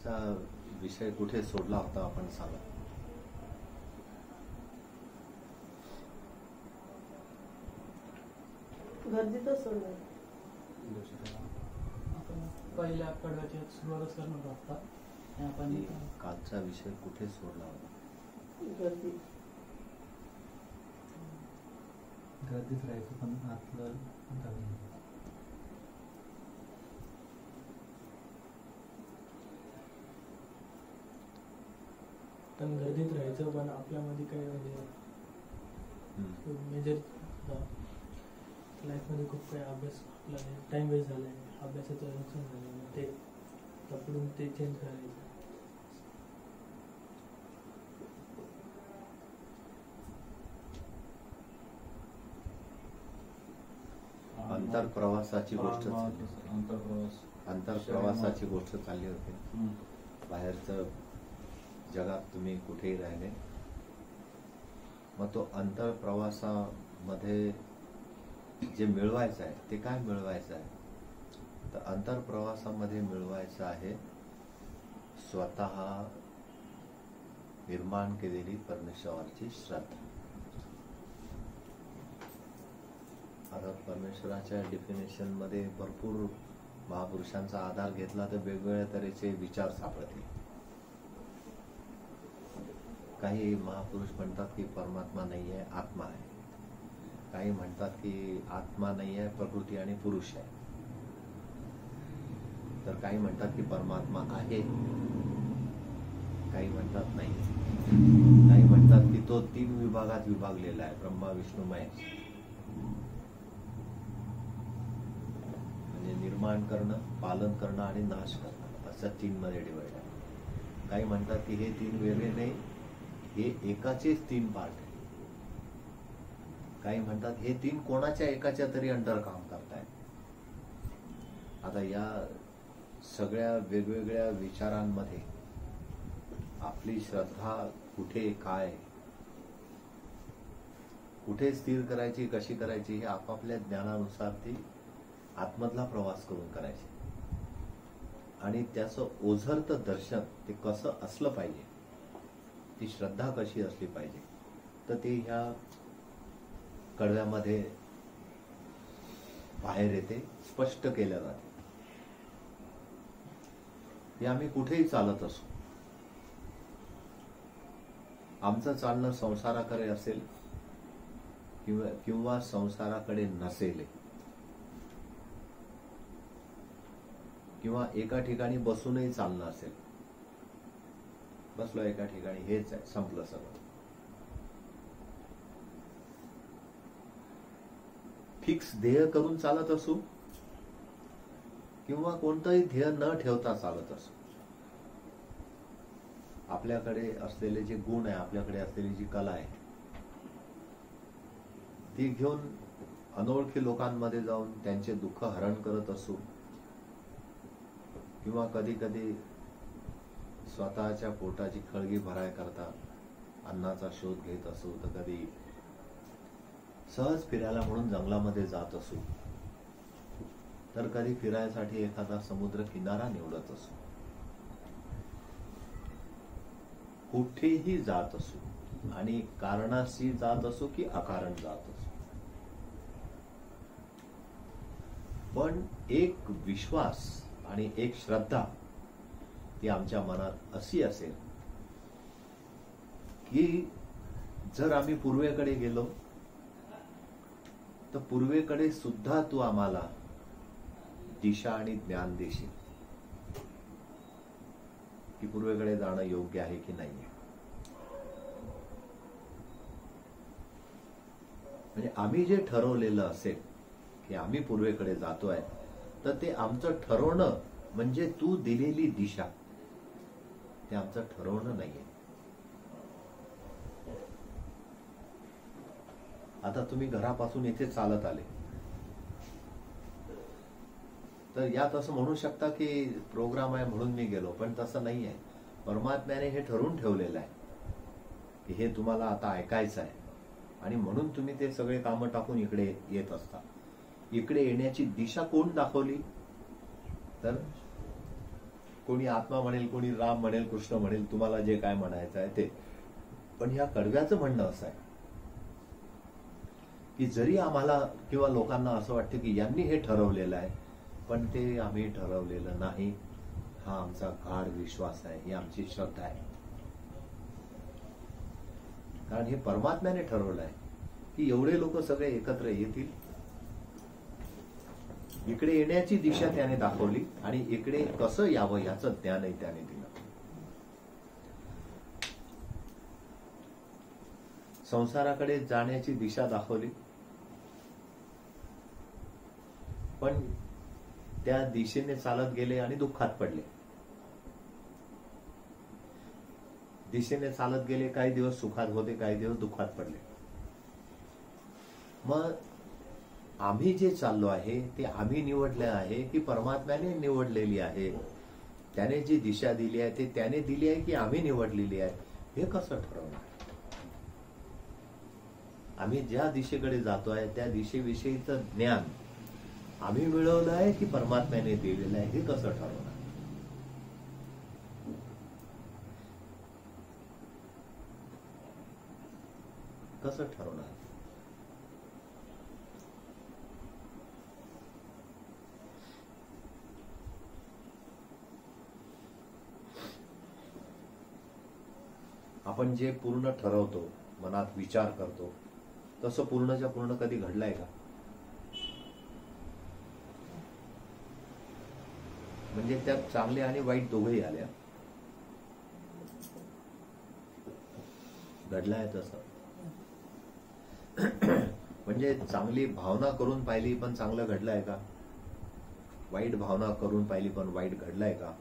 कालचा विषय कुठे सोडला होता आपण सांगा. गर्दीतच सोडला. आपण पहिल्या आठवड्याची सुरुवातच करणार होता. आपण कालचा विषय कुठे सोडला होता. गर्दी गर्दीत राहायचं पण आतलं पण गर्दीत राहायचं पण आपल्यामध्ये काही म्हणजे मेजर लाईफमध्ये खूप काही अभ्यास आपला टाइम वेस्ट झाला आहे. अभ्यासाचं नुकसान झालं ते पकडून ते चेंज करायचं. अंतरप्रवासाची गोष्ट अंतरप्रवासाची गोष्ट चालली होती. बाहेरचं जगात तुम्ही कुठेही राहिले, मग तो अंतरप्रवासामध्ये जे मिळवायचं आहे ते काय मिळवायचं आहे. तर अंतरप्रवासामध्ये मिळवायचं आहे स्वतः निर्माण केलेली परमेश्वराची श्रद्धा. आता परमेश्वराच्या डेफिनेशन मध्ये भरपूर महापुरुषांचा आधार घेतला तर वेगवेगळ्या तऱ्हेचे विचार सापडतील. काही महापुरुष म्हणतात की परमात्मा नाही आहे, आत्मा आहे. काही म्हणतात की आत्मा नाही आहे, प्रकृती आणि पुरुष आहे. तर काही म्हणतात की परमात्मा आहे, काही म्हणतात नाही. काही म्हणतात की तो 3 विभागात विभागलेला आहे, ब्रह्मा विष्णू महेश. म्हणजे निर्माण करणं, पालन करणं आणि नाश करणं असं 3 मध्ये डिवाइड आहे. काही म्हणतात की हे 3 वेगळे नाही, हे एकाचेच 3 पार्ट आहे. काही म्हणतात हे 3 कोणाच्या एकाच्या तरी अंडर काम करतायत. आता या सगळ्या वेगवेगळ्या विचारांमध्ये आपली श्रद्धा कुठे, काय, कुठे स्थिर करायची, कशी करायची हे आपापल्या ज्ञानानुसार ती आतमधला प्रवास करून करायची. आणि त्याचं ओझरतं दर्शन ते कसं असलं पाहिजे, ती श्रद्धा कशी असली पाहिजे, तर ते ह्या कडव्यामध्ये बाहेर येते, स्पष्ट केल्या जाते. हे आम्ही कुठेही चालत असू, आमचं चालणं संसाराकडे असेल किंवा संसाराकडे नसेल, किंवा एका ठिकाणी बसूनही चालणं असेल, बसलो एका ठिकाणी, हेच आहे, संपलं सगळं. फिक्स ध्येय करून चालत असू किंवा कोणतंही ध्येय न ठेवता चालत असू, आपल्याकडे असलेले जे गुण आहे, आपल्याकडे असलेली जी कला आहे, ती घेऊन अनोळखी लोकांमध्ये जाऊन त्यांचे दुःख हरण करत असू, किंवा कधी कधी स्वतःच्या पोटाची खळगी भराय करता अन्नाचा शोध घेत असू, तर कधी सहज फिरायला म्हणून जंगलामध्ये जात असू, तर कधी फिरायसाठी एखादा समुद्र किनारा निवडत असू, कुठेही जात असू आणि कारणाशी जात असू की अकारण जात असू, पण एक विश्वास आणि एक श्रद्धा ती आमच्या मनात अशी असेल की जर आम्ही पूर्वेकडे गेलो तर पूर्वेकडे सुद्धा तू आम्हाला दिशा आणि ज्ञान देशील की पूर्वेकडे जाणं योग्य आहे की नाही. म्हणजे आम्ही जे ठरवलेलं असेल की आम्ही पूर्वेकडे जातोय, तर ते आमचं ठरवणं म्हणजे तू दिलेली दिशा, ते आमचं ठरवणं नाहीये. आता तुम्ही घरापासून इथे चालत आले, तर यात असं म्हणू शकता की प्रोग्राम आहे म्हणून मी गेलो, पण तसं नाही आहे. परमात्म्याने हे ठरवून ठेवलेलं आहे की हे तुम्हाला आता ऐकायचं आहे, आणि म्हणून तुम्ही ते सगळे कामं टाकून इकडे येत असता. इकडे येण्याची दिशा कोण दाखवली, तर कोणी आत्मा म्हणेल, कोणी राम म्हणेल, कृष्ण म्हणेल, तुम्हाला जे काय म्हणायचं आहे ते. पण ह्या कडव्याचं म्हणणं असं आहे की जरी आम्हाला किंवा लोकांना असं वाटतं की यांनी हे ठरवलेलं आहे, पण ते आम्ही ठरवलेलं नाही. हा आमचा गाढ विश्वास आहे, ही आमची श्रद्धा आहे. कारण हे परमात्म्याने ठरवलं आहे की एवढे लोक सगळे एकत्र येतील. इकडे येण्याची दिशा त्याने दाखवली आणि इकडे कसं यावं याचं ज्ञानही त्याने दिलं. संसाराकडे जाण्याची दिशा दाखवली, पण त्या दिशेने चालत गेले आणि दुःखात पडले. दिशेने चालत गेले, काही दिवस सुखात होते, काही दिवस दुःखात पडले. मग आम्ही जे चाललो आहे ते आम्ही निवडले आहे की परमात्म्याने निवडलेली आहे? त्याने जी दिशा दिली आहे ते त्याने दिली आहे की आम्ही निवडलेली आहे? हे कसं ठरवणार? आम्ही ज्या दिशेकडे जातो आहे त्या दिशेविषयीचं ज्ञान आम्ही मिळवलं आहे की परमात्म्याने दिलेलं आहे? हे कसं ठरवणार? कसं ठरवणार? आपण जे पूर्ण ठरवतो, मनात विचार करतो, तसं पूर्णच्या पूर्ण कधी घडलंय का? म्हणजे त्यात चांगले आणि वाईट दोघेही आल्या. घडलाय तसं. म्हणजे चांगली भावना करून पाहिली पण चांगलं घडलंय का? वाईट भावना करून पाहिली पण वाईट घडलंय का?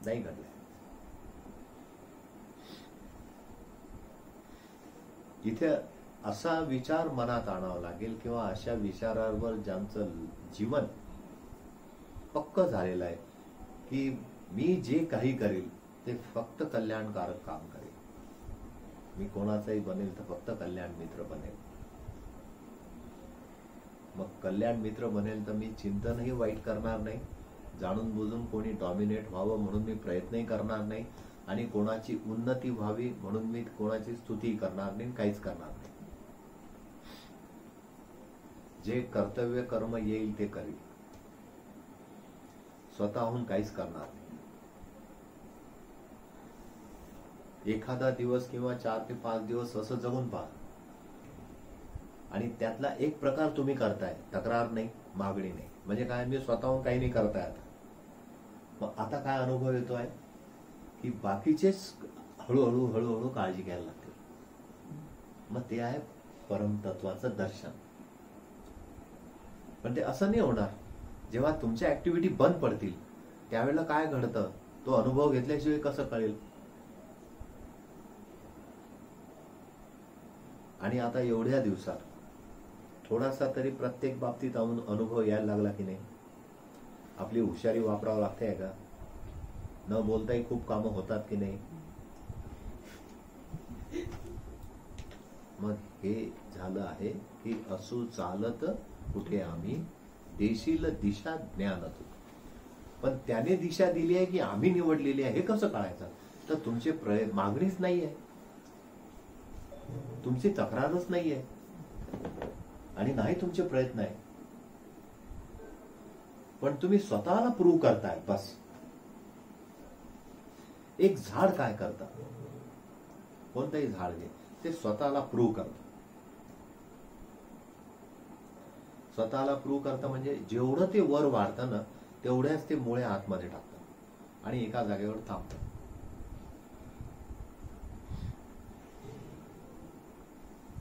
नाही घडलंय. इथे असा विचार मनात आणावा लागेल किंवा अशा विचारावर ज्यांचं जीवन पक्क झालेलं आहे की मी जे काही करेल ते फक्त कल्याणकारक काम करेल, मी कोणाचाही बनेल तर फक्त कल्याण मित्र बनेल. मग कल्याण मित्र बनेल तर मी चिंतनही वाईट करणार नाही, जाणून बुजून कोणी डॉमिनेट व्हावं म्हणून मी प्रयत्नही करणार नाही, आणि कोणाची उन्नती व्हावी म्हणून मी कोणाची स्तुती करणार नाही, काहीच करणार नाही. जे कर्तव्य कर्म येईल ते करील, स्वतःहून काहीच करणार नाही. एखादा दिवस किंवा 4 ते 5 दिवस असं जगून पहा, आणि त्यातला एक प्रकार तुम्ही करताय, तक्रार नाही, मागणी नाही. म्हणजे काय, मी स्वतःहून काही नाही करताय. आता मग आता काय अनुभव येतोय की बाकीचेच हळूहळू हळूहळू काळजी घ्यायला लागते. मग ते आहे परमतत्वाचं दर्शन. पण ते असं नाही होणार. जेव्हा तुमच्या ऍक्टिव्हिटी बंद पडतील त्यावेळेला काय घडतं तो अनुभव घेतल्याशिवाय कसं कळेल? आणि आता एवढ्या दिवसात थोडासा तरी प्रत्येक बाबतीत अनुभव यायला लागला की नाही? आपली हुशारी वापरावं लागते का? न बोलताही खूप कामं होतात की नाही? मग हे झालं आहे की असू चालत कुठे आम्ही, देशील दिशा ज्ञान तू. पण त्याने दिशा दिली आहे की आम्ही निवडलेली आहे, हे कसं कळायचं? तर तुमचे मागणीच नाहीये, तुमची तक्रारच नाहीये, आणि नाही तुमचे प्रयत्न आहे. पण तुम्ही स्वतःला प्रूव्ह करताय बस. एक झाड काय करतं, कोणतंही झाड घे, ते स्वतःला प्रूव्ह करतं. स्वतःला प्रूव्ह करतं म्हणजे जेवढं ते वर वाढतं ना तेवढ्याच ते मुळे आतमध्ये टाकतं आणि एका जागेवर थांबतं.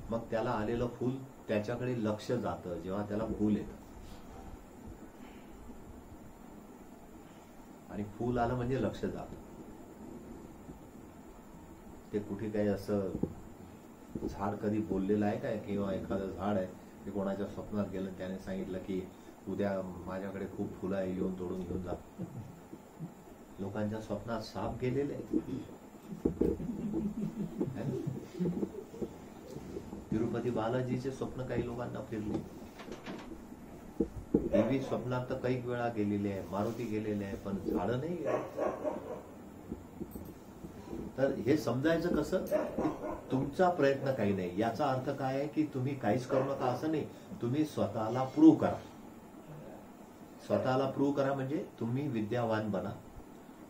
मग त्याला आलेलं फूल त्याच्याकडे लक्ष जातं जेव्हा त्याला फूल येतं. आणि फूल आलं म्हणजे लक्ष जातं. ते कुठे काही असं झाड कधी बोललेलं आहे काय? किंवा एखादं झाड आहे ते कोणाच्या स्वप्नात गेलं, त्याने सांगितलं की उद्या माझ्याकडे खूप फुलं आहे, येऊन तोडून घेऊन जा. लोकांच्या स्वप्नात साप गेलेले आहेत. तिरुपती बालाजीचे स्वप्न काही लोकांना फिरले. देवी स्वप्नात तर कैक वेळा गेलेली आहे, मारुती गेलेले आहे, पण झाडं नाही गेले. तर हे समजायचं कसं की तुमचा प्रयत्न काही नाही. याचा अर्थ काय आहे की तुम्ही काहीच करू नका असं नाही, तुम्ही स्वतःला प्रूव्ह करा. स्वतःला प्रूव्ह करा म्हणजे तुम्ही विद्यावान बना,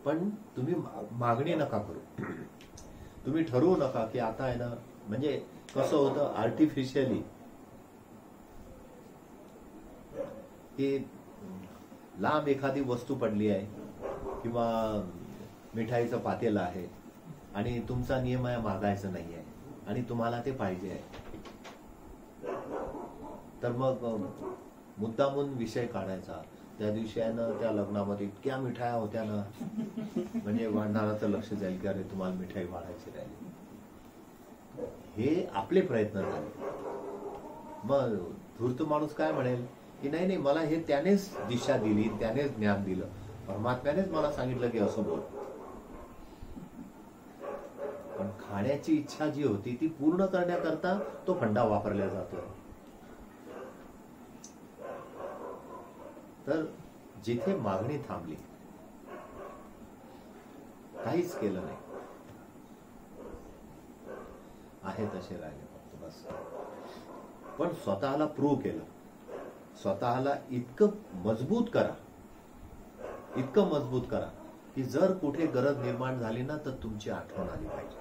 पण तुम्ही मागणी नका करू. तुम्ही ठरवू नका की आता आहे ना, म्हणजे कसं होतं आर्टिफिशियली की लांब एखादी वस्तू पडली आहे किंवा मिठाईचं पातेलं आहे आणि तुमचा नियम आहे मागायचं नाही आहे आणि तुम्हाला ते पाहिजे आहे, तर मग मुद्दामून विषय काढायचा. त्या दिवशी आहे ना त्या लग्नामध्ये इतक्या मिठाया होत्या ना, म्हणजे वाढणाराचं लक्ष जाईल की अरे तुम्हाला मिठाई वाढायची राहिली. हे आपले प्रयत्न झाले. मग धूर्त माणूस काय म्हणेल की नाही नाही, मला हे त्यानेच दिशा दिली, त्यानेच ज्ञान दिलं, परमात्म्यानेच मला सांगितलं की असं बोल. पण खाण्याची इच्छा जी होती ती पूर्ण करण्याकरता तो फंडा वापरला जातोय. तर जिथे मागणी थांबली, काहीच केलं नाही, आहे तसे राहिले फक्त बस. पण स्वतःला प्रूव्ह केलं, स्वतःला इतकं मजबूत करा, इतकं मजबूत करा की जर कुठे गरज निर्माण झाली ना तर तुमची आठवण आली पाहिजे.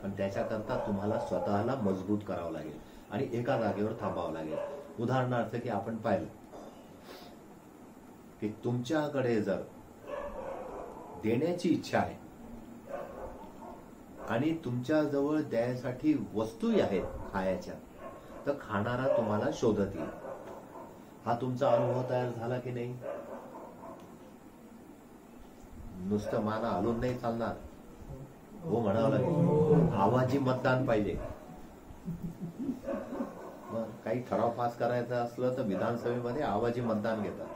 पण त्याच्याकरता तुम्हाला स्वतःला मजबूत करावं लागेल आणि एका जागेवर थांबावं लागेल. उदाहरणार्थ की आपण पाहिलं की तुमच्याकडे जर देण्याची इच्छा आहे आणि तुमच्या जवळ द्यायसाठी वस्तूही आहेत खायच्या, तर खाणारा तुम्हाला शोधत येईल. हा तुमचा अनुभव तयार झाला की नाही? नुसतं माना हलून नाही चालणार, हो म्हणावं लागेल. आवाजी मतदान पाहिजे. मग काही ठराव पास करायचा असलं तर विधानसभेमध्ये आवाजी मतदान घेतात.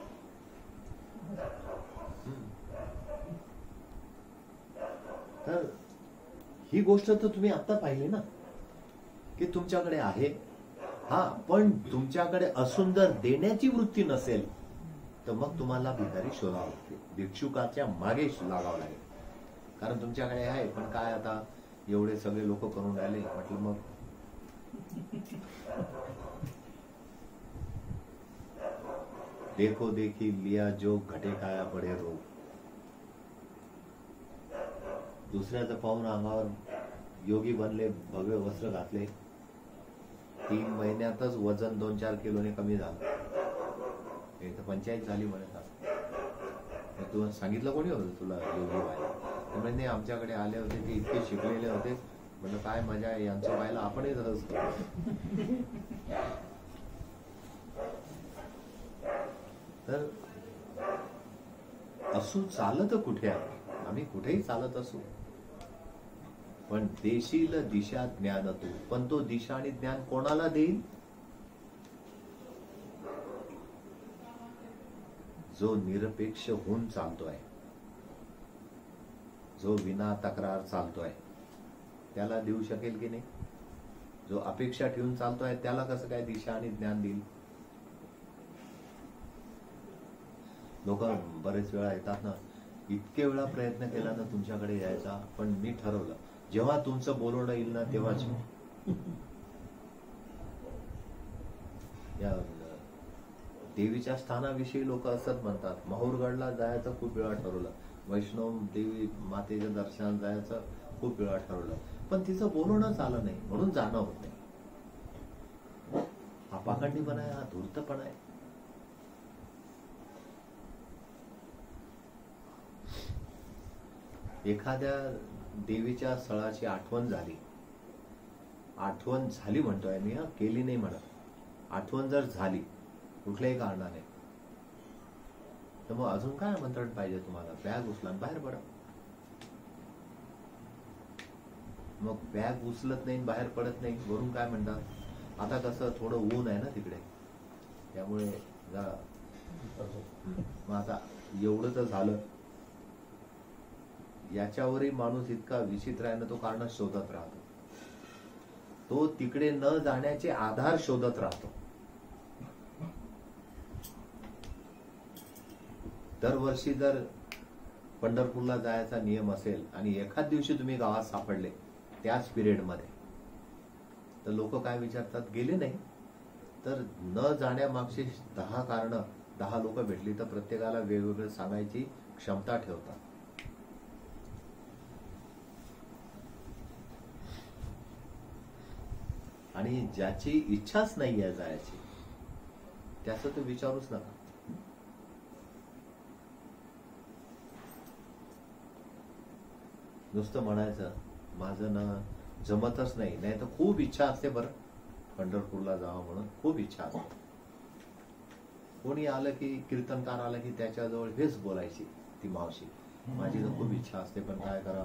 तर ही गोष्ट तर तुम्ही आता पाहिली ना की तुमच्याकडे आहे. हा, पण तुमच्याकडे असून जर देण्याची वृत्ती नसेल तर मग तुम्हाला भिकारी शोधावं लागते, भिक्षुकाच्या मागे लागावं लागेल. कारण तुमच्याकडे आहे, पण काय आता एवढे सगळे लोक करून राहिले, म्हटलं मग देखो देखी लिया जो घटे काया बडे रोग. दुसऱ्याचं पाहून अंगावर योगी बनले, भगवे वस्त्र घातले, 3 महिन्यातच वजन 2-4 किलोने कमी झालं. एक तर पंचायत झाली म्हणत. तू सांगितलं कोणी होतं तुला योगी व्हायला? म्हणजे आमच्याकडे आले होते, ते इतके शिकलेले होते. म्हणजे काय मजा आहे यांचं व्हायला, आपणही तसंच करू. तर असू चालत कुठे आहे, आम्ही कुठेही चालत असू, पण देशील दिशा ज्ञान तू. पण तो दिशा आणि ज्ञान कोणाला देईल? जो निरपेक्ष होऊन चालतोय, जो विना तक्रार चालतोय, त्याला देऊ शकेल की नाही? जो अपेक्षा ठेवून चालतोय त्याला कसं काय दिशा आणि ज्ञान देईल? लोक बरेच वेळा येतात ना, इतके वेळा प्रयत्न केला ना तुमच्याकडे यायचा, पण मी ठरवलं जेव्हा तुमचं बोलवणं येईल ना तेव्हाच. या देवीच्या स्थानाविषयी लोक असंच म्हणतात. माहूरगडला जायचं खूप वेळा ठरवलं, वैष्णव देवी मातेच्या दर्शनात जायचं खूप वेळा ठरवलं, पण तिचं बोलवणंच आलं नाही, म्हणून जाणं होत नाही. हा पाखंडीपणा आहे, हा धूर्तपणा आहे. एखाद्या देवीच्या स्थळाची आठवण झाली म्हणतोय मी, हा केली नाही म्हणत. आठवण जर झाली कुठल्याही कारणाने, तर मग अजून काय आमंत्रण पाहिजे तुम्हाला? बॅग उचला बाहेर पडा. मग बॅग उचलत नाही, बाहेर पडत नाही, वरून काय म्हणतात? आता कसं थोडं ऊन आहे ना तिकडे, त्यामुळे जरा मग आता एवढं तर झालं. याच्यावरही माणूस इतका विचित्र आहे ना, तो कारण शोधत राहतो. तो तिकडे न जाण्याचे आधार शोधत राहतो. दरवर्षी जर पंढरपूरला जायचा नियम असेल आणि एखाद दिवशी तुम्ही गावात सापडले त्याच पिरियडमध्ये, तर लोक काय विचारतात, गेले नाही? तर न जाण्यामागची 10 कारणं 10 लोक भेटली तर प्रत्येकाला वेगवेगळं सांगायची क्षमता ठेवतात. आणि ज्याची इच्छाच नाही आहे जायची त्याचं तर विचारूच नका. नुसतं म्हणायचं माझं ना जमतच नाही, नाही तर खूप इच्छा असते बरं पंढरपूरला जावं म्हणून, खूप इच्छा असते. कोणी आलं की कीर्तनकार आलं की त्याच्याजवळ हेच बोलायची ती मावशी, माझी तर खूप इच्छा असते पण काय करा,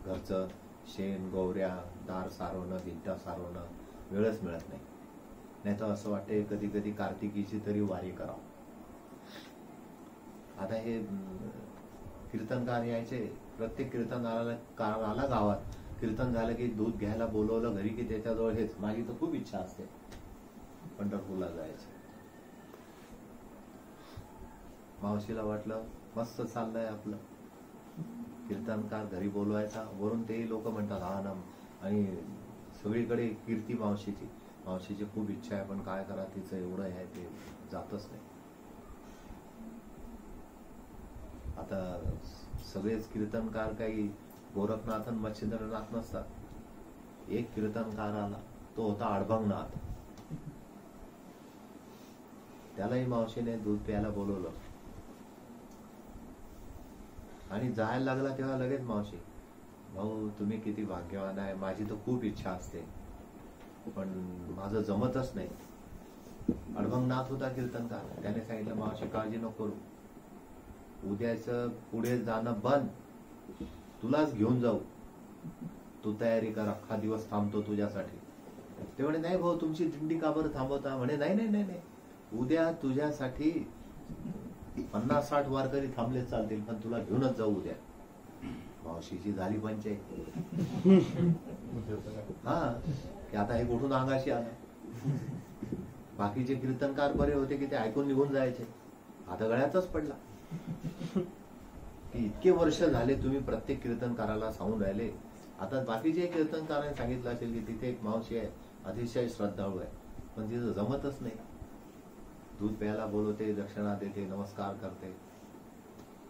घरचं शेण गौऱ्या दार सारवणं भिंता सारवणं वेळच मिळत नाही. नाही तर असं वाटते कधी कधी कार्तिकीची तरी वारी करावं. आता हे कीर्तनकार यायचे, प्रत्येक कीर्तनकाराला गावात कीर्तन झालं की दूध घ्यायला बोलवलं घरी की त्याच्याजवळ हेच, माझी तर खूप इच्छा असते पंढरपूरला जायची. मावशीला वाटलं मस्त चाललंय आपलं, कीर्तनकार घरी बोलवायचा, वरून तेही लोक म्हणतात हा ना, आणि सगळीकडे कीर्ती मावशीची, मावशीची खूप इच्छा आहे पण काय करा तिचं एवढं आहे ते जातच नाही. आता सगळेच कीर्तनकार काही गोरखनाथ आणि मच्छिंद्रनाथ नसतात. एक कीर्तनकार आला तो होता अडभंगनाथ, त्यालाही मावशीने दूध प्यायला बोलवलं आणि जायला लागला तेव्हा लगेच मावशी, भाऊ तुम्ही किती भाग्यवान आहे, माझी तर खूप इच्छा असते पण माझं जमतच नाही. अडभंगनाथ होता कीर्तनकार, त्याने सांगितलं मावशी काळजी नको करू, उद्याचं पुढे जाणं बंद, तुलाच घेऊन जाऊ, तू तयारी कर, अख्खा दिवस थांबतो तुझ्यासाठी. ते म्हणे नाही भाऊ तुमची दिंडी का बरं थांबवता? म्हणे नाही नाही नाही नाही, उद्या तुझ्यासाठी 50-60 वारकरी थांबले चालतील पण तुला घेऊनच जाऊ उद्या. मावशीची झाली पंचायत. हा की आता हे कुठून अंगाशी आला. बाकीचे कीर्तनकार बरे होते की ते ऐकून निघून जायचे, आता गळ्यातच पडला की इतके वर्ष झाले तुम्ही प्रत्येक कीर्तनकाराला सांगून राहिले. आता बाकीचे कीर्तनकारांनी सांगितलं असेल की तिथे एक मावशी आहे अतिशय श्रद्धाळू आहे पण तिथं जमतच नाही. दूध प्यायला बोलवते, दक्षिणा देते, नमस्कार करते.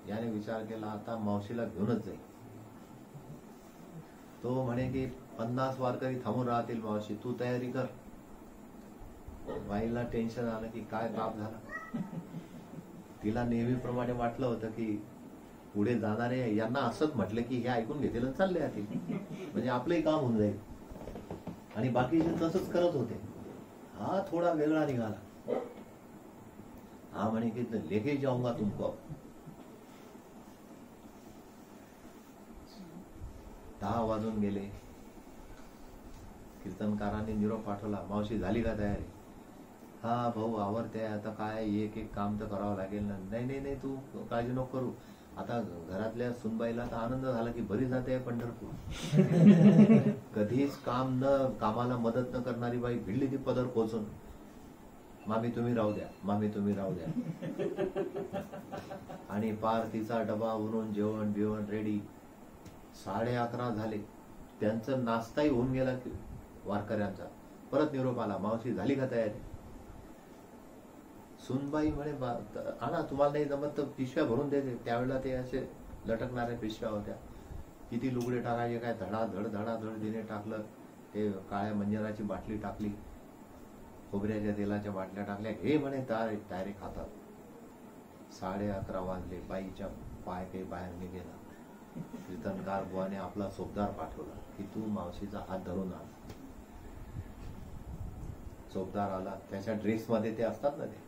याने विचार केला आता मावशीला घेऊनच जाईल. तो म्हणे की 50 वारकरी थांबून राहतील मावशी, तू तयारी कर. बाईला टेन्शन आलं की काय पाप झाला. तिला नेहमीप्रमाणे वाटलं होतं की पुढे जाणारे यांना असंच म्हटलं की हे ऐकून घेतील चालले जातील म्हणजे आपलंही काम होऊन जाईल, आणि बाकीचे तसंच करत होते. हा थोडा वेगळा निघाला. हा म्हणे की लेके जाऊंगा तुमको. 10 वाजून गेले. कीर्तनकारांनी निरोप पाठवला, मावशी झाली का तयारी? हा भाऊ आवरते, आता काय एक एक काम तर करावं लागेल ना. नाही नाही नाही तू काळजी नको करू. आता घरातल्या सुनबाईला तर आनंद झाला की बरी जाते पंढरपूर. कधीच कामाला मदत न करणारी बाई भिडली ती पदर पोचून, मामी तुम्ही राहू द्या, मामी तुम्ही राहू द्या. आणि पार तिचा डबा उरून जेवण बिवण रेडी. 11:30 झाले. त्यांचं नाश्ताही होऊन गेला वारकऱ्यांचा. परत निरोप आला, मावशी झाली का तयारी? सुनबाई म्हणे आणा, तुम्हाला नाही जमत तर पिशव्या भरून देते. त्यावेळेला ते असे लटकणाऱ्या पिशव्या होत्या. किती लुगडे टाकायचे काय, धडाधड तिने टाकलं. ते काळ्या मंजराची बाटली टाकली, खोबऱ्याच्या तेलाच्या बाटल्या टाकल्या. हे म्हणे डायरेक्ट हातात. 11:30 वाजले. बाईच्या पाय काही बाहेर निघेना. कीर्तनकार बुवाने आपला चोपदार पाठवला की तू मावशीचा हात धरून आण. चोपदार आला, त्याच्या ड्रेसमध्ये ते असतात ना, ते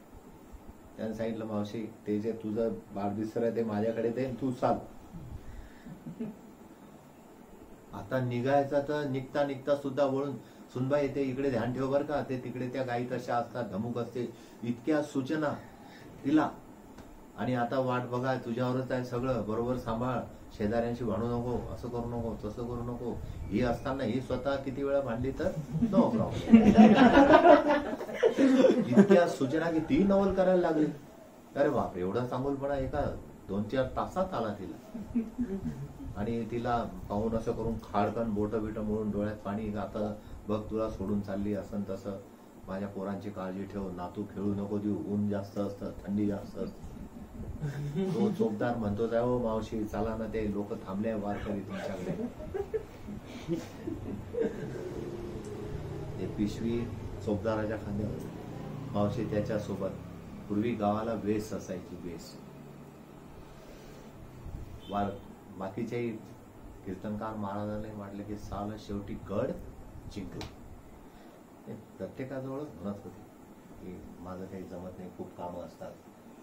त्याने सांगितलं मावशी ते जे तुझं बागदिसर आहे ते माझ्याकडे दे, तू चाल. आता निघायचा तर निघता निघता सुद्धा वळून सुनबाई ते इकडे ध्यान ठेव बर का, ते तिकडे त्या गायी तशा असतात, धमूक असते, इतक्या सूचना तिला. आणि आता वाट बघा, तुझ्यावरच आहे सगळं, बरोबर सांभाळ, शेजाऱ्यांशी भांडू नको, असं करू नको, तसं करू नको. ही असताना ही स्वतः किती वेळा भांडली तर नो प्रॉब्लेम. इतक्या सूचना की ती नवल करायला लागली. अरे बापरे, एवढा चांगुलपणा एका 2-4 तासात आला तिला. आणि तिला पाहून असं करून खाडकन बोटं बिटं मोडून डोळ्यात पाणी, आता बघ तुला सोडून चालली असं तसं, माझ्या पोरांची काळजी ठेव, नातू खेळू नको देऊ, ऊन जास्त असतं, थंडी जास्त असते. तो चोपदार म्हणतो जाय हो मावशी चला ना, ते लोक थांबले वारकरी तुमच्याकडे. ते पिशवी चोपदाराच्या खांद्यावर, मावशी त्याच्यासोबत. पूर्वी गावाला वेस असायची, वेस. बाकीच्याही कीर्तनकार महाराजांनी म्हटलं की साल शेवटी गड जिंकला. प्रत्येकाजवळ म्हणत होते की माझं काही जमत नाही, खूप कामं असतात,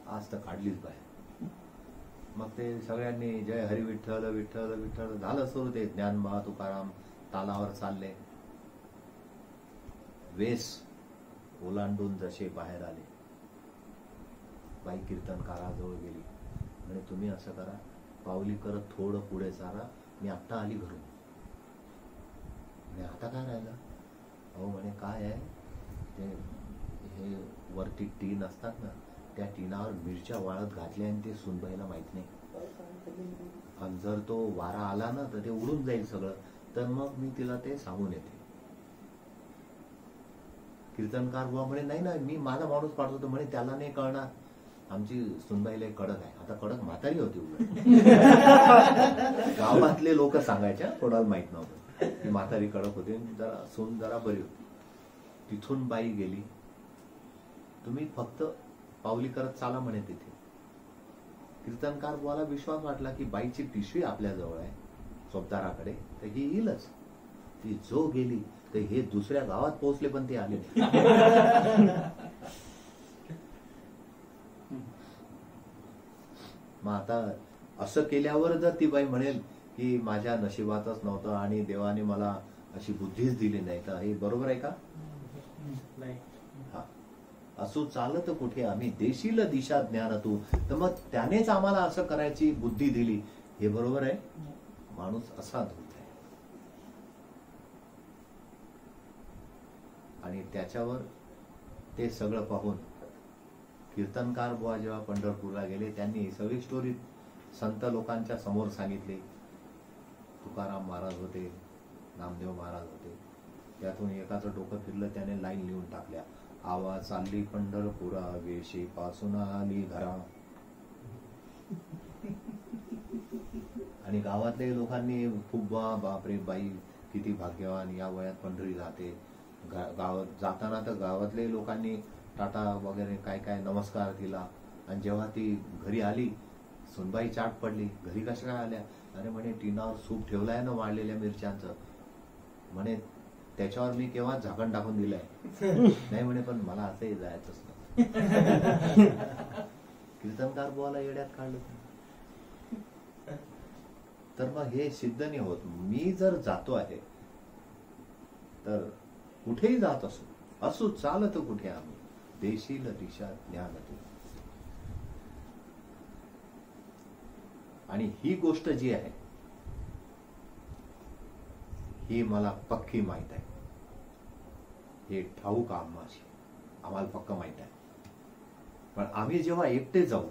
आज तर काढलीच बाहेर. मग ते सगळ्यांनी जय हरी विठ्ठल विठ्ठल विठ्ठल झालं सुरू. ते ज्ञानबा तुकाराम तालावर चालले. वेस ओलांडून जसे बाहेर आले, बाई कीर्तनकाराजवळ गेली, म्हणे तुम्ही असं करा, पावली करत थोडं पुढे चाला, मी आत्ता आली घरून. म्हणे आता काय राहिलं? अहो म्हणे काय आहे ते, हे वरती टीन असतात ना, त्या टीनावर मिरच्या वाळत घातल्या आणि ते सुनबाईला माहित नाही. आणि जर तो वारा आला ना तर ते उडून जाईल सगळं, तर मग मी तिला ते सांगून येते. कीर्तनकार बुवा म्हणे नाही ना, मी माझा माणूस पाठवतो. म्हणे त्याला नाही कळणार, आमची सुनबाईला कडक आहे. आता कडक म्हातारी होती उलट. गावातले लोक सांगायच्या, कोणाला माहित नव्हतं की म्हातारी कडक होती, जरा सून जरा बरी होती. तिथून बाई गेली. तुम्ही फक्त पावली करत चाला म्हणे तिथे. कीर्तनकार बुवाला विश्वास वाटला की बाईची पिशवी आपल्याजवळ आहे चोपदाराकडे, तर ही येईलच. ती जो गेली तर हे दुसऱ्या गावात पोहोचले पण ते आले नाही. मग आता असं केल्यावर जर ती बाई म्हणेल की माझ्या नशिबातच नव्हतं आणि देवाने मला अशी बुद्धीच दिली नाही, तर हे बरोबर आहे का? नाही. हा, असो चालत कुठे आम्ही, देशील दिशा ज्ञान तू. तर मग त्यानेच आम्हाला असं करायची बुद्धी दिली, हे बरोबर आहे? माणूस असा धूत आहे. आणि त्याच्यावर ते सगळं पाहून कीर्तनकार बुवा जेव्हा पंढरपूरला गेले, त्यांनी सगळी स्टोरी संत लोकांच्या समोर सांगितली. तुकाराम महाराज होते, नामदेव महाराज होते. त्यातून एकाचं डोकं फिरलं, त्याने लाईन लिहून टाकल्या. आवाज चालली पंढरपुरा, वेशी पासून आली घरा. आणि गावातल्या लोकांनी खूप बापरे बाई किती भाग्यवान, या वयात पंढरी जाते. गावात जाताना तर गावातल्या लोकांनी टाटा वगैरे काय काय नमस्कार केला. आणि जेव्हा ती घरी आली, सुनबाई चाट पडली. घरी कशा काय आल्या? अरे म्हणे टीनावर सूप ठेवलाय ना वाळलेल्या मिरच्यांचं, म्हणे त्याच्यावर मी केव्हा झाकण टाकून दिलंय. नाही म्हणे, पण मला असंही जायचंच नाही. कीर्तनकार बुवाला येड्यात काढलं. तर मग हे सिद्ध नाही होत. मी जर जातो आहे तर कुठेही जात असू चालत कुठे आम्ही, देशील दिशा ज्ञान तू. आणि ही गोष्ट जी आहे ही मला पक्की माहित आहे. हे ठाऊक आम्हाला पक्क माहित आहे. पण आम्ही जेव्हा एकटे जाऊ,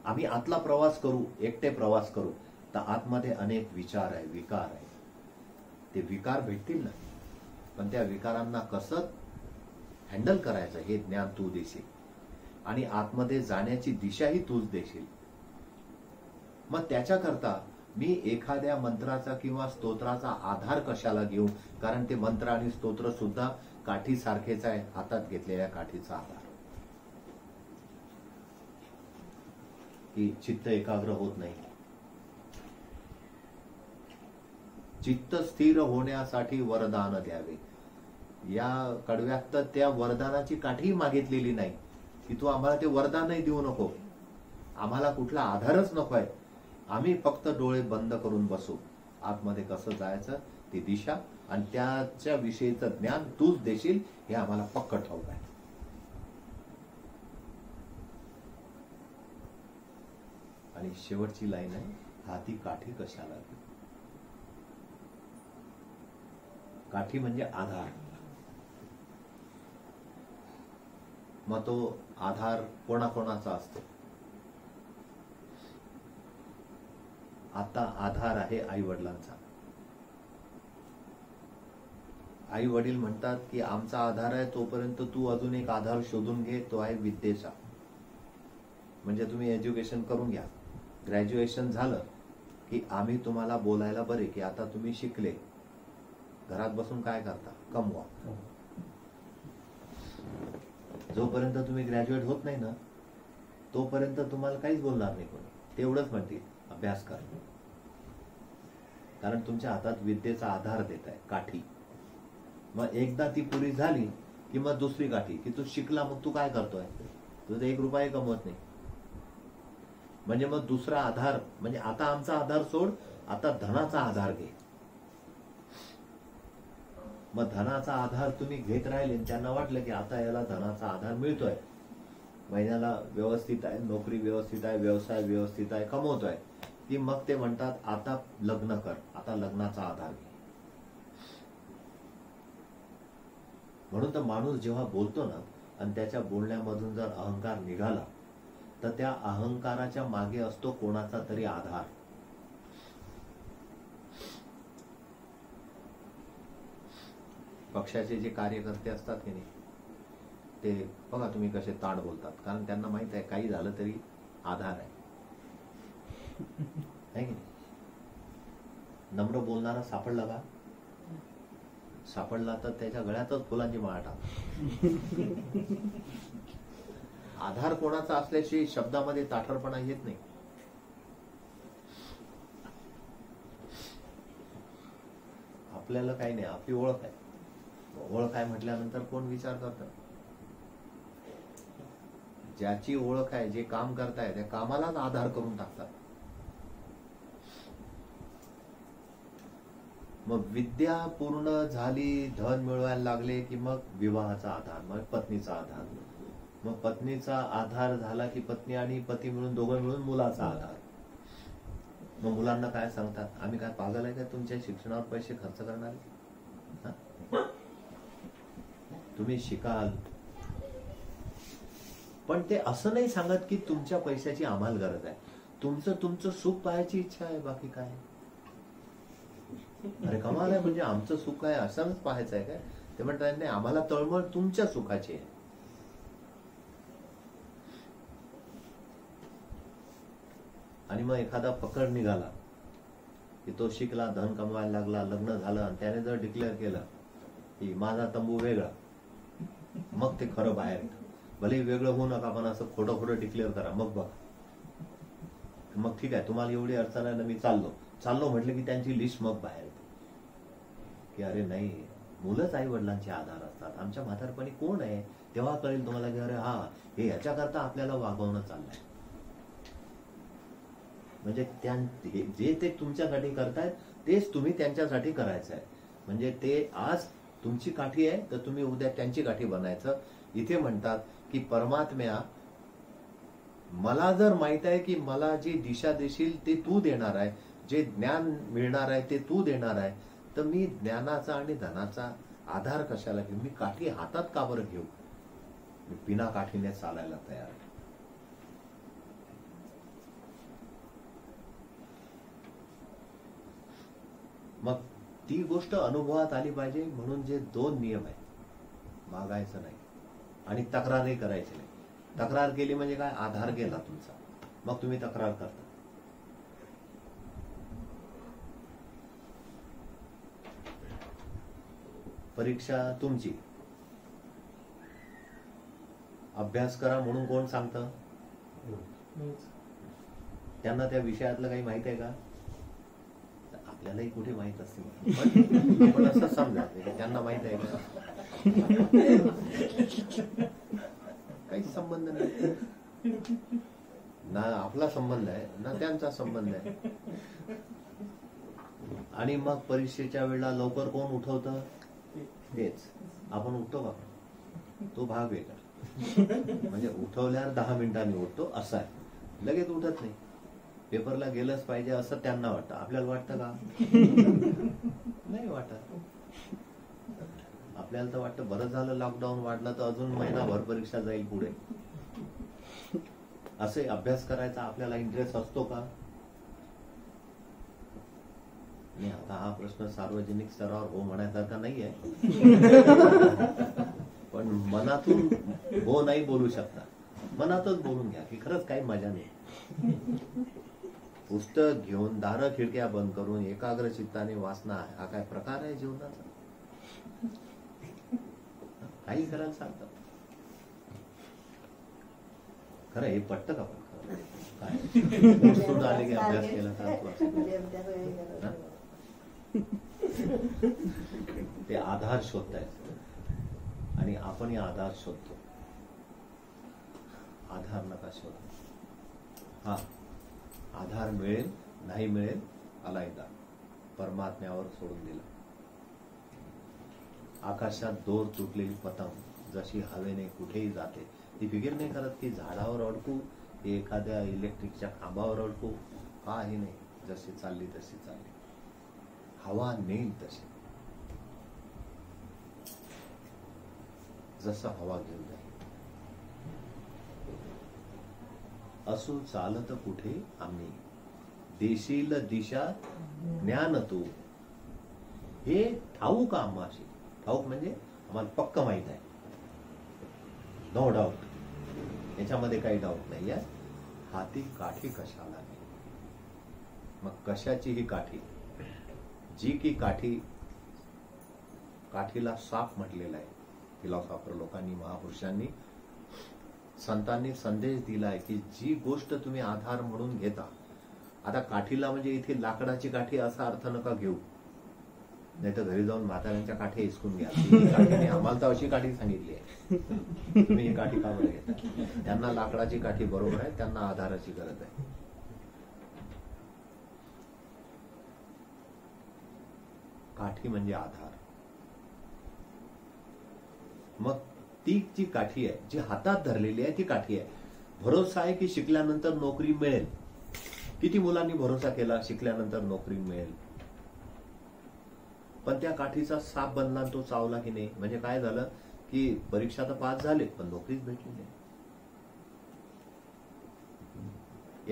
आम्ही आतला प्रवास करू, एकटे प्रवास करू, तर आतमध्ये अनेक विचार आहे, विकार आहे. ते विकार भेटतील ना, पण त्या विकारांना कसं हँडल करायचं हे ज्ञान तू देशील. आणि आतमध्ये जाण्याची दिशाही तूच देशील. मग त्याच्याकरता मी एखाद्या मंत्राचा किंवा स्तोत्राचा आधार कशाला घेऊ? कारण ते मंत्र आणि स्तोत्र सुद्धा काठी सारखेच आहे, हातात घेतलेल्या काठीचा आधार. की चित्त एकाग्र होत नाही. चित्त स्थिर होण्यासाठी वरदान द्यावे. या कडव्यात तर त्या वरदानाची काठी मागितलेली नाही की तू आम्हाला ते वरदानही देऊ नको, आम्हाला कुठला आधारच नकोय. आम्ही फक्त डोळे बंद करून बसू. आतमध्ये कसं जायचं ती दिशा आणि त्याच्या विषयीचं ज्ञान तूच देशील हे आम्हाला पक्क ठाऊक आहे. आणि शेवटची लाईन आहे, हाती काठी कशाला? काठी म्हणजे आधार. मग तो आधार कोणाकोणाचा असतो? आता आधार आहे आई वडिलांचा. आई वडील म्हणतात की आमचा आधार आहे, तोपर्यंत तू अजून एक आधार शोधून घे, तो आहे विद्येचा. म्हणजे तुम्ही एज्युकेशन करून घ्या, ग्रॅज्युएशन झालं की आम्ही तुम्हाला बोलायला बरे की आता तुम्ही शिकले, घरात बसून काय करता, कमवा. जोपर्यंत तुम्ही ग्रॅज्युएट होत नाही ना, तोपर्यंत तुम्हाला काहीच बोलणार नाही कोणी. तेवढंच म्हणतील अभ्यास कर, कारण तुमच्या हातात विद्येचा आधार देत आहे, काठी. मग एकदा ती पुरी झाली की मग दुसरी काठी, की तू शिकला, मग तू काय करतोय, तुझं 1 रुपया कमवत नाही. म्हणजे मग दुसरा आधार, म्हणजे आता आमचा आधार सोड, आता धनाचा आधार घे. मग धनाचा आधार तुम्ही घेत राहिले, त्यांना वाटलं की आता याला धनाचा आधार मिळतोय, महिन्याला व्यवस्थित आहे, नोकरी व्यवस्थित आहे, व्यवसाय व्यवस्थित आहे, कमवतोय, की मग ते म्हणतात आता लग्न कर, आता लग्नाचा आधार घे. म्हणून तर माणूस जेव्हा बोलतो ना, आणि त्याच्या बोलण्यामधून जर अहंकार निघाला, तर त्या अहंकाराच्या मागे असतो कोणाचा तरी आधार. पक्षाचे जे कार्यकर्ते असतात की नाही, ते बघा तुम्ही कसे ताड बोलतात, कारण त्यांना माहित आहे काही झालं तरी आधार आहे की नाही. नम्र बोलणारा सापडला का, सापडला तर त्याच्या गळ्यातच फुलांची माळ टाक. आधार कोणाचा असल्याशी शब्दामध्ये ताठरपणा येत नाही. आपल्याला काही नाही, आपली ओळख आहे. ओळख आहे म्हटल्यानंतर कोण विचार करतं? ज्याची ओळख आहे, जे काम करताय त्या कामालाच आधार करून टाकतात. मग विद्या पूर्ण झाली, धन मिळवायला लागले की मग विवाहाचा आधार, मग पत्नीचा आधार. मग पत्नीचा आधार झाला की पत्नी आणि पती मिळून, दोघं मिळून मुलाचा आधार. मग मुलांना काय सांगतात, आम्ही काय पागल आहे का तुमच्या शिक्षणावर पैसे खर्च करणारे? तुम्ही शिकाल, पण ते असं नाही सांगत की तुमच्या पैशाची आम्हाला गरज आहे, तुमचं सुख पाहायची इच्छा आहे, बाकी काय. अरे कमाल आहे, म्हणजे आमचं सुख आहे असंच पाहायचं आहे काय? ते म्हणतात नाही, आम्हाला तळमळ तुमच्या सुखाची आहे. आणि मग एखादा फकड निघाला की तो शिकला, धन कमवायला लागला, लग्न झालं, आणि त्याने जर डिक्लेअर केलं की माझा तंबू वेगळा, मग ते खरं बाहेर येतं. भले वेगळं होऊ नका, पण असं खोटं डिक्लेअर करा, मग बघा. मग ठीक आहे, तुम्हाला एवढी अडचण आहे ना, मी चाललो म्हटलं की त्यांची लिस्ट मग बाहेर येते की अरे नाही, मुलंच आई वडिलांचे आधार असतात. आमच्या म्हातारपणी कोण आहे, तेव्हा कळेल तुम्हाला की अरे हा, हे याच्याकरता आपल्याला वागवणं चाललंय. म्हणजे जे ते तुमच्यासाठी करतायत तेच तुम्ही त्यांच्यासाठी करायचं आहे. म्हणजे ते आज तुमची काठी आहे तर तुम्ही उद्या त्यांची काठी बनायचं. इथे म्हणतात की परमात्म्या, मला जर माहित आहे की मला जी दिशा देशील ते तू देणार आहे, जे ज्ञान मिळणार आहे ते तू देणार आहे, तर मी ज्ञानाचा आणि धनाचा आधार कशाला घेऊ? मी काठी हातात का बरं घेऊ? मी बिना काठीने चालायला तयार आहे. मग ती गोष्ट अनुभवात आली पाहिजे. म्हणून जे 2 नियम आहेत, मागायचं नाही आणि तक्रारही करायची नाही. तक्रार केली म्हणजे काय, आधार गेला तुमचा, मग तुम्ही तक्रार करता. परीक्षा तुमची, अभ्यास करा म्हणून कोण सांगतं? त्यांना त्या विषयातलं काही माहित आहे का? आपल्यालाही कुठे माहित असते, पण असं समजा त्यांना माहित आहे का? काहीच संबंध नाही ना, आपला संबंध आहे ना त्यांचा संबंध आहे. आणि मग परीक्षेच्या वेळेला लवकर कोण उठवतं? तेच. आपण उठतो का? तो भाग वेगळा. म्हणजे उठवल्यावर 10 मिनिटांनी उठतो असं आहे, लगेच उठत नाही. पेपरला गेलंच पाहिजे असं त्यांना वाटतं, आपल्याला वाटतं का? नाही वाटत. आपल्याला तर वाटतं बरं झालं लॉकडाऊन वाढलं तर अजून महिनाभर परीक्षा जाईल पुढे. असे अभ्यास करायचा आपल्याला इंटरेस्ट असतो का? नाही. आता हा प्रश्न सार्वजनिक स्तरावर हो म्हणायसारखा नाहीये, पण मनातून हो नाही बोलू शकता. मनातच बोलून घ्या की खरंच काही मजा नाही. पुस्तक घेऊन दारं खिडक्या बंद करून एकाग्र चित्ताने वाचणं हा काय प्रकार आहे जीवनाचा? काही करायला सांगतात. खरं हे पटतं का? पण काय पुस्तक आले की अभ्यास केला का? ते आधार शोधतायत आणि आपण या आधार शोधतो. आधार नका शोधा. हा आधार मिळेल नाही मिळेल अलायदा, परमात्म्यावर सोडून दिला. आकाशात दोर तुटलेली पतंग जशी हवेने कुठेही जाते, ती फिकीर नाही करत की झाडावर अडकू की एखाद्या इलेक्ट्रिकच्या खांबावर अडकू. काही नाही, जशी चालली तशी चालली. हवा नेईल तशी, जसं हवा घेऊन जाईल. असू चालत कुठे आम्ही, देशील दिशा ज्ञान तू. हे ठाऊक आम्हाशी. ठाऊक म्हणजे आम्हाला पक्क माहित आहे, नो डाऊट, याच्यामध्ये काही डाऊट नाही आहे. हाती काठी कशाला नाही. मग कशाची ही काठी? जी की काठीला साप म्हटलेला आहे. फिलॉसॉफर लोकांनी, महापुरुषांनी, संतांनी संदेश दिलाय की जी गोष्ट तुम्ही आधार म्हणून घेता. आता काठीला म्हणजे इथे लाकडाची काठी असा अर्थ नका घेऊ, नाही तर घरी जाऊन म्हाताऱ्यांच्या काठी हिसकून घ्या. आम्हाला तर अशी काठी सांगितली आहे, तुम्ही ही काठी का बरं घेता? त्यांना लाकडाची काठी बरोबर आहे, त्यांना आधाराची गरज आहे. काठी म्हणजे आधार. मग ती जी काठी आहे, जी हातात धरलेली आहे, ती काठी आहे. भरोसा आहे की शिकल्यानंतर नोकरी मिळेल. किती मुलांनी भरोसा केला शिकल्यानंतर नोकरी मिळेल, पण त्या काठीचा साप बनला, तो चावला की नाही. म्हणजे काय झालं की परीक्षा तर पास झाले पण नोकरीच भेटली नाही.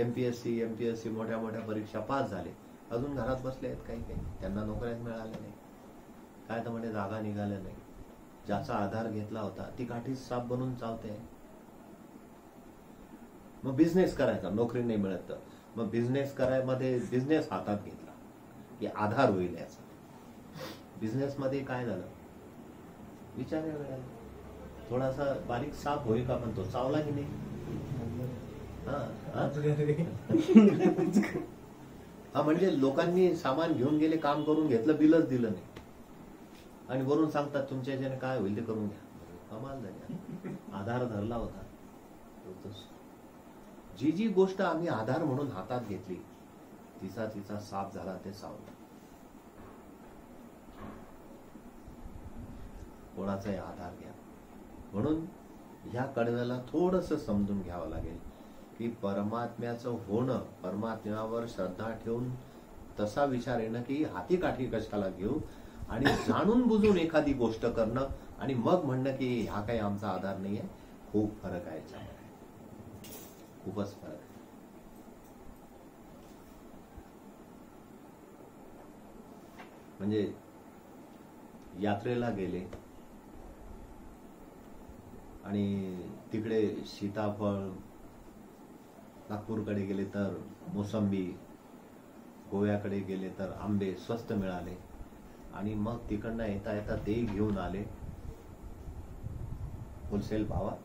एमपीएससी मोठ्या मोठ्या परीक्षा पास झाले, अजून घरात बसले आहेत काही, त्यांना नोकऱ्याच मिळाल्या नाही. काय तर म्हणजे जागा निघाल्या नाही. ज्याचा आधार घेतला होता ती काठीच साप बनून चावते. मग बिझनेस करायचा, नोकरी नाही मिळत तर मग बिझनेस करायमध्ये बिझनेस हातात घेतला की आधार होईल याचा. बिझनेस मध्ये काय झालं, विचार वेगळा. थोडासा बारीक साप होईल का, पण तो चावला की नाही. हा म्हणजे लोकांनी सामान घेऊन गेले, काम करून घेतलं, बिलच दिलं नाही, आणि वरून सांगतात तुमच्या ह्याच्याने काय होईल ते करून घ्या. कमाल झाली. आधार धरला होता. जी जी गोष्ट आम्ही आधार म्हणून हातात घेतली, तिचा साप झाला, ते सावलं. कोणाचाही आधार घ्या. म्हणून ह्या कडव्याला थोडस समजून घ्यावं लागेल की परमात्म्याचं होणं, परमात्म्यावर श्रद्धा ठेवून तसा विचार येणं की हाती काठी कशाला घेऊ, आणि जाणून बुजून एखादी गोष्ट करणं आणि मग म्हणणं की हा काही आमचा आधार नाहीये. खूप फरक आहे याच्यामध्ये, खूपच फरक आहे. म्हणजे यात्रेला गेले आणि तिकडे सीताफळ, नागपूरकडे गेले तर मोसंबी, गोव्याकडे गेले तर आंबे स्वस्त मिळाले, आणि मग तिकडनं येता येता ते घेऊन आले होलसेल भावात,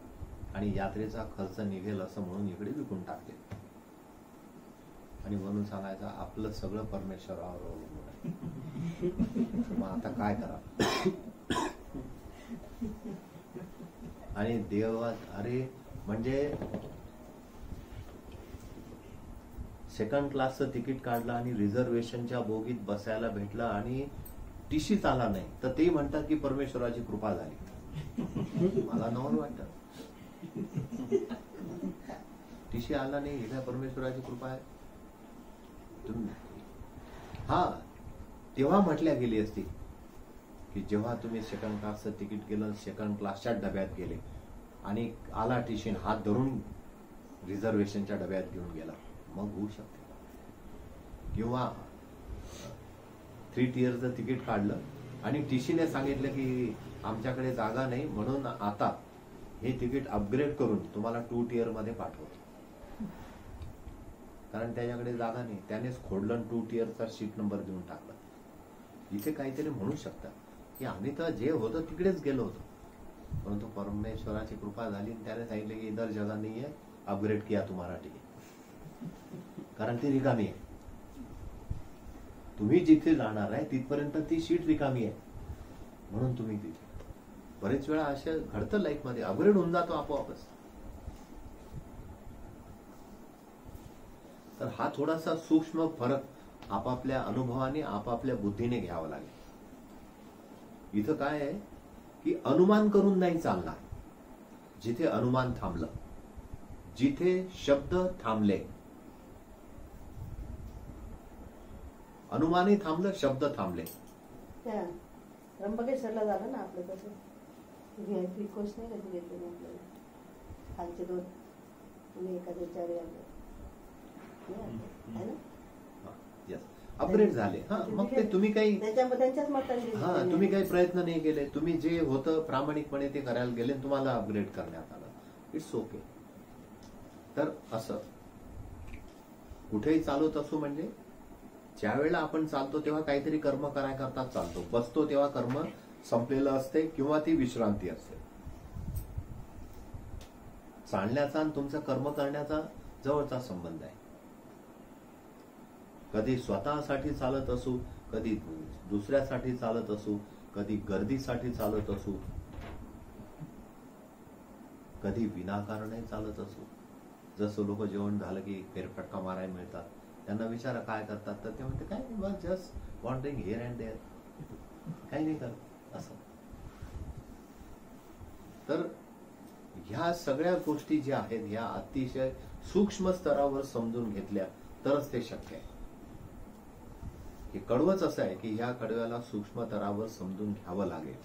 आणि यात्रेचा खर्च निघेल असं म्हणून इकडे विकून टाकले. आणि म्हणून सांगायचं आपलं सगळं परमेश्वरावर अवलंबून आहे. मग आता काय करा. आणि देवा, अरे म्हणजे सेकंड क्लासचं तिकीट काढलं आणि रिझर्वेशनच्या बोगीत बसायला भेटलं आणि टीशीच आला नाही, तर ते म्हणतात की परमेश्वराची कृपा झाली. मला नवल वाटतं. टीशी आला नाही, हे काय परमेश्वराची कृपा आहे? हा तेव्हा म्हटल्या गेली असती की जेव्हा तुम्ही सेकंड क्लासचं तिकीट केलं, सेकंड क्लासच्या डब्यात गेले आणि आला टीशीन हात धरून रिझर्वेशनच्या डब्यात घेऊन गेला, मग होऊ शकते. किंवा 3 टियरचं तिकीट काढलं आणि टीशीने सांगितलं की आमच्याकडे जागा नाही, म्हणून आता हे तिकीट अपग्रेड करून तुम्हाला 2 टियर मध्ये पाठवतो. कारण त्याच्याकडे जागा नाही, त्यानेच खोडलं 2 टियरचा सीट नंबर देऊन टाकला. इथे काहीतरी म्हणू शकता की आम्ही तर जे होतं तिकडेच गेलो होतो, परंतु परमेश्वराची कृपा झाली आणि त्याने सांगितलं की इधर जगह नाही आहे, अपग्रेड किया तुम्हाला तिकीट. कारण ती रिकामी आहे. तुम्ही जिथे जाणार आहे तिथपर्यंत ती सीट रिकामी आहे, म्हणून तुम्ही तिथे. बरेच वेळा असं घडतं लाईफ मध्ये, अपग्रेड होऊन जातो आपोआपच. तर हा थोडासा सूक्ष्म फरक आपापल्या अनुभवाने आपापल्या बुद्धीने घ्यावा लागेल. इथं काय आहे की अनुमान करून नाही चालणार. जिथे अनुमान थांबलं, जिथे शब्द थांबले, अनुमानही थांबलं, शब्द थांबले. त्या त्र्यंबकेश्वरला झालं ना आपलं तसं, व्हीआयपी कोर्स नाही कधी घेतले नाही आपल्याला. खालचे 2 तुम्ही एखाद्या 4 आहे ना, यस, अपग्रेड झाले. हा, मग ते तुम्ही काही त्यांच्याच मतांनी हा तुम्ही काही प्रयत्न नाही केले, तुम्ही जे होतं प्रामाणिकपणे ते करायला गेले, तुम्हाला अपग्रेड करण्यात आलं. It's okay. तर असं कुठेही चालवत असू, म्हणजे ज्या वेळेला आपण चालतो तेव्हा काहीतरी कर्म करायकरता चालतो, बसतो तेव्हा कर्म संपलेलं असते किंवा ती विश्रांती असते. चालण्याचा आणि तुमचा कर्म करण्याचा जवळचा संबंध आहे. कधी स्वतःसाठी चालत असू, कधी दुसऱ्यासाठी चालत असू, कधी गर्दीसाठी चालत असू, कधी विनाकारणही चालत असू. जसं लोक जेवण झालं की फेरफटका मारायला मिळतात, त्यांना विचारा काय करतात, तर ते म्हणते काय नाही, just wandering here and there, काही नाही करत असं. तर ह्या सगळ्या गोष्टी ज्या आहेत ह्या अतिशय सूक्ष्म स्तरावर समजून घेतल्या तरच ते शक्य आहे. हे कडवंच असं आहे की ह्या कडव्याला सूक्ष्म स्तरावर समजून घ्यावं लागेल.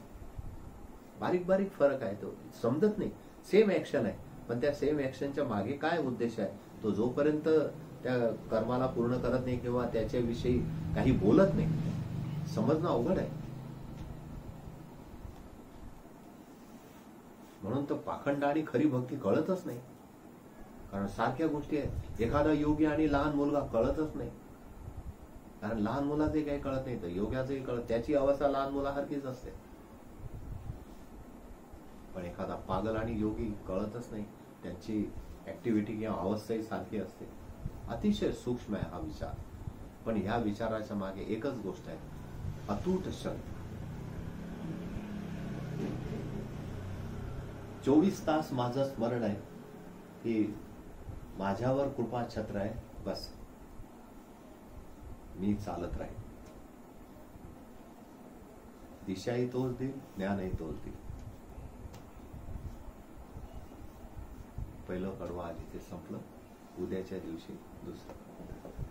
बारीक बारीक फरक आहे, तो समजत नाही. सेम ऍक्शन आहे, पण त्या सेम ऍक्शनच्या मागे काय उद्देश आहे तो जोपर्यंत त्या कर्माला पूर्ण करत नाही किंवा त्याच्याविषयी काही बोलत नाही, समजणं अवघड आहे. म्हणून तर पाखंड आणि खरी भक्ती कळतच नाही. कारण सारख्या गोष्टी आहेत. एखादा योगी आणि लहान मुलगा कळतच नाही. कारण लहान मुलाचंही काही कळत नाही तर योग्याचंही कळत, त्याची अवस्था लहान मुलासारखीच असते. पण एखादा पागल आणि योगी कळतच नाही, त्यांची ऍक्टिव्हिटी किंवा अवस्थाही सारखी असते. अतिशय सूक्ष्म आहे हा विचार. पण ह्या विचाराच्या मागे एकच गोष्ट आहे, अतूट श्रद्धा. 24 तास माझं स्मरण आहे की माझ्यावर कृपा छत्र आहे, बस मी चालत राहील. दिशाही तोच देईल, ज्ञानही तोच देईल. पहिलं कडवं आधी ते संपलं, उद्याच्या दिवशी दुसरं.